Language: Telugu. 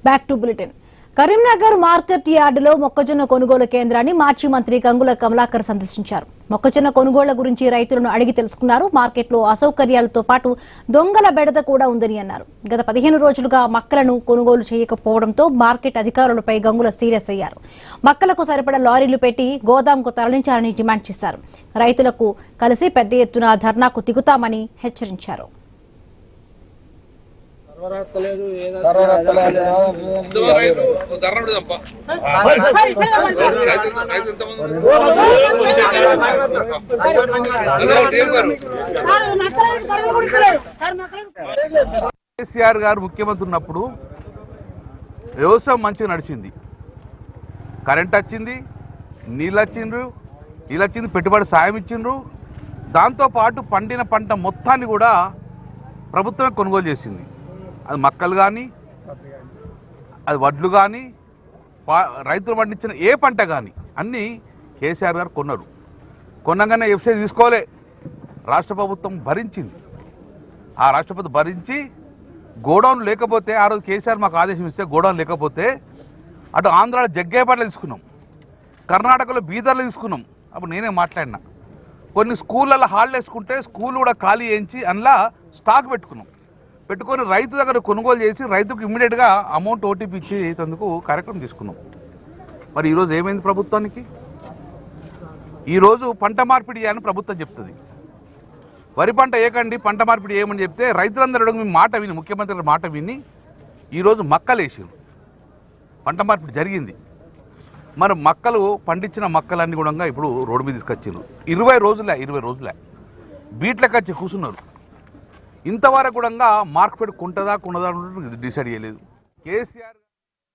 Back to bulletin. Karimnagar market యార్డులో మొక్కజొన్న కొనుగోలు కేంద్రాన్ని మాజీ మంత్రి గంగుల కమలాకర్ సందర్శించారు. మొక్కజొన్న కొనుగోళ్ల గురించి రైతులను అడిగి తెలుసుకున్నారు. మార్కెట్లో అసౌకర్యాలతో పాటు దొంగల బెడద కూడా ఉందని అన్నారు. గత 15 రోజులుగా మక్కలను కొనుగోలు చేయకపోవడంతో మార్కెట్ అధికారులపై గంగుల సీరియస్ అయ్యారు. మక్కలకు సరిపడా లారీలు పెట్టి గోదాంకు తరలించాలని డిమాండ్ చేశారు. రైతులకు కలిసి పెద్ద ఎత్తున ధర్నాకు దిగుతామని హెచ్చరించారు. కేసీఆర్ గారు ముఖ్యమంత్రి ఉన్నప్పుడు వ్యవసాయం మంచిగా నడిచింది. కరెంట్ వచ్చింది, నీళ్ళు వచ్చింది, పెట్టుబడి సాయం ఇచ్చిండ్రు. దాంతోపాటు పండిన పంట మొత్తాన్ని కూడా ప్రభుత్వమే కొనుగోలు చేసింది. అది మక్కలు కానీ, అది వడ్లు కానీ, రైతులు పండించిన ఏ పంట కానీ అన్నీ కేసీఆర్ గారు కొన్నారు. కొనగానే ఎఫ్సీ తీసుకోలే, రాష్ట్ర ప్రభుత్వం భరించింది. ఆ రాష్ట్ర ప్రభుత్వం భరించి గోడౌన్ లేకపోతే, ఆ రోజు కేసీఆర్ మాకు ఆదేశం ఇస్తే గోడౌన్ లేకపోతే అటు ఆంధ్రాలో జగ్గేపేటలో తీసుకున్నాం, కర్ణాటకలో బీదర్లో తీసుకున్నాం. అప్పుడు నేనే మాట్లాడినా. కొన్ని స్కూళ్ళల్లో హాలిడేస్ వేసుకుంటే స్కూల్ కూడా ఖాళీ చేయించి అందులో స్టాక్ పెట్టుకొని రైతు దగ్గర కొనుగోలు చేసి రైతుకు ఇమ్మీడియట్గా అమౌంట్ ఓటీపీ ఇచ్చేందుకు కార్యక్రమం తీసుకున్నాం. మరి ఈరోజు ఏమైంది ప్రభుత్వానికి? ఈరోజు పంట మార్పిడి అని ప్రభుత్వం చెప్తుంది. వరి పంట ఏకండి, పంట మార్పిడి ఏమని చెప్తే రైతులందరూ మీ మాట విని, ముఖ్యమంత్రి మాట విని ఈరోజు మక్కలు వేసారు. పంట మార్పిడి జరిగింది. మరి మక్కలు పండించిన మక్కలన్నీ కూడా ఇప్పుడు రోడ్డు మీద తీసుకొచ్చారు. 20 రోజులే బీట్లకు వచ్చి కూర్చున్నారు. ఇంతవరకు కూడా మార్కెట్ కొంటదా డిసైడ్ చేయలేదు కేసీఆర్.